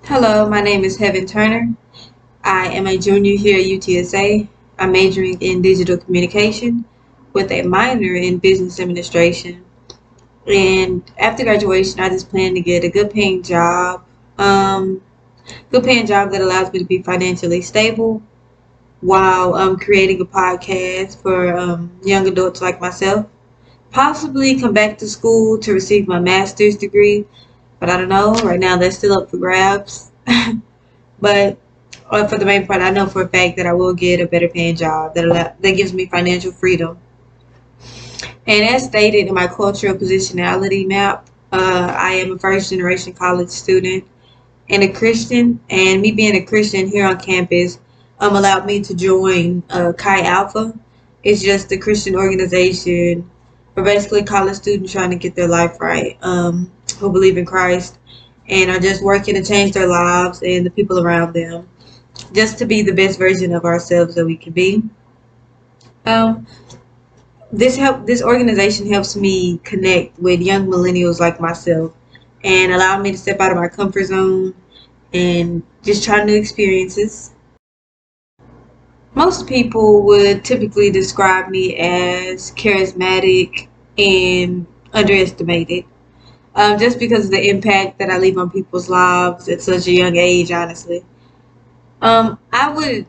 Hello, my name is Heaven Turner. I am a junior here at UTSA. I'm majoring in digital communication with a minor in business administration. And after graduation, I just plan to get a um, good paying job that allows me to be financially stable while creating a podcast for young adults like myself. Possibly come back to school to receive my master's degree, but I don't know. Right now, that's still up for grabs. But for the main part, I know for a fact that I will get a better paying job that gives me financial freedom. And as stated in my cultural positionality map, I am a first generation college student and a Christian. And me being a Christian here on campus allowed me to join Chi Alpha. It's just a Christian organization for basically college students trying to get their life right, who believe in Christ and are just working to change their lives and the people around them, just to be the best version of ourselves that we can be. Um, this organization helps me connect with young millennials like myself and allow me to step out of my comfort zone and just try new experiences. Most people would typically describe me as charismatic and underestimated, just because of the impact that I leave on people's lives at such a young age, honestly. I would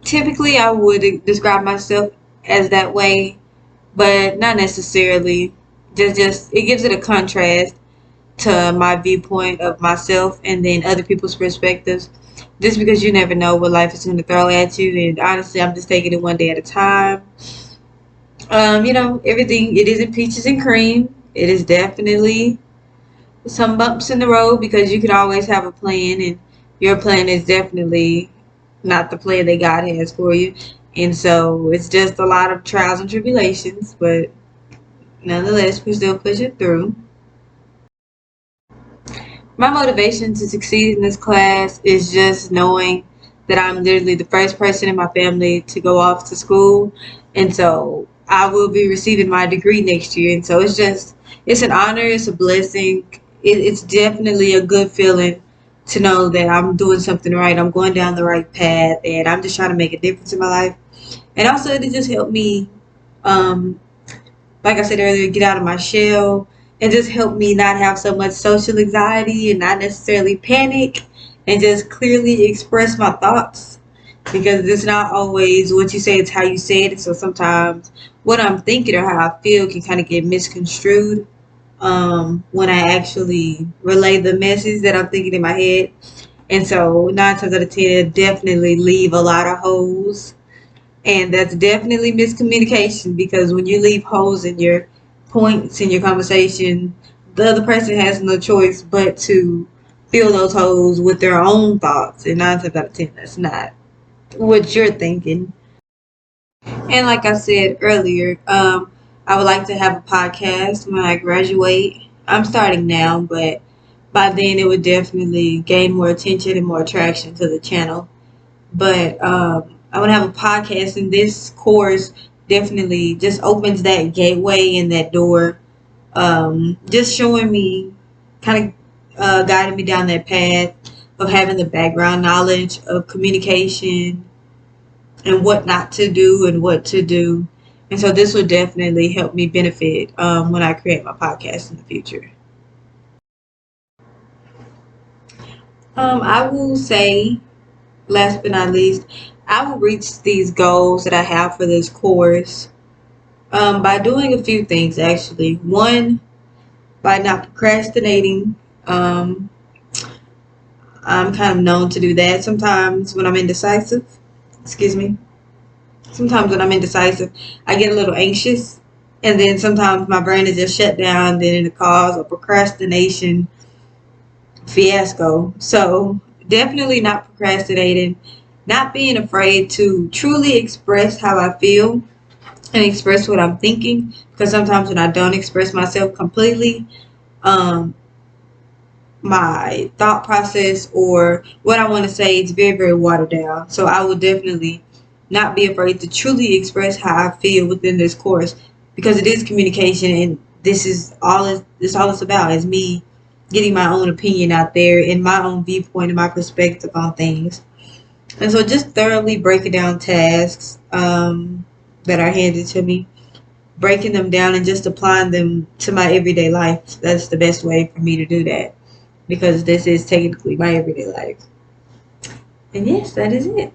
typically I would describe myself as that way, but not necessarily. Just it gives it a contrast to my viewpoint of myself and then other people's perspectives. Just because you never know what life is going to throw at you, and honestly, I'm just taking it one day at a time. Everything it isn't peaches and cream. It is definitely some bumps in the road because you could always have a plan, and your plan is definitely not the plan that God has for you. And so it's just a lot of trials and tribulations, but nonetheless, we're still pushing through. My motivation to succeed in this class is just knowing that I'm literally the first person in my family to go off to school. And so I will be receiving my degree next year. And so it's an honor, it's a blessing. It's definitely a good feeling to know that I'm doing something right. I'm going down the right path and I'm just trying to make a difference in my life. And also, it just helped me, um, like I said earlier, get out of my shell and just help me not have so much social anxiety and not necessarily panic and just clearly express my thoughts because it's not always what you say, it's how you say it. So sometimes what I'm thinking or how I feel can kind of get misconstrued when I actually relay the message that I'm thinking in my head. And so 9 times out of 10, it definitely leave a lot of holes, and that's definitely miscommunication because when you leave holes in your points in your conversation, the other person has no choice but to fill those holes with their own thoughts. And 9 times out of 10, that's not what you're thinking. And like I said earlier, I would like to have a podcast when I graduate. I'm starting now, but by then it would definitely gain more attention and more attraction to the channel. But I want to have a podcast, and this course definitely just opens that gateway and that door, just showing me, kind of guiding me down that path of having the background knowledge of communication and what not to do and what to do. And so this would definitely help me benefit when I create my podcast in the future. I will say, last but not least, I will reach these goals that I have for this course by doing a few things actually. One, by not procrastinating. Um, I'm kind of known to do that sometimes when I'm indecisive. Excuse me. Sometimes when I'm indecisive, I get a little anxious, and then sometimes my brain is just shut down. Then it causes a procrastination fiasco. So definitely not procrastinating, not being afraid to truly express how I feel and express what I'm thinking. Because sometimes when I don't express myself completely, um, my thought process or what I want to say is very, very watered down. So I will definitely not be afraid to truly express how I feel within this course because it is communication, and this is all it's about is me getting my own opinion out there and my own viewpoint and my perspective on things. And so just thoroughly breaking down tasks that are handed to me, breaking them down and just applying them to my everyday life. That's the best way for me to do that because this is technically my everyday life. And yes, that is it.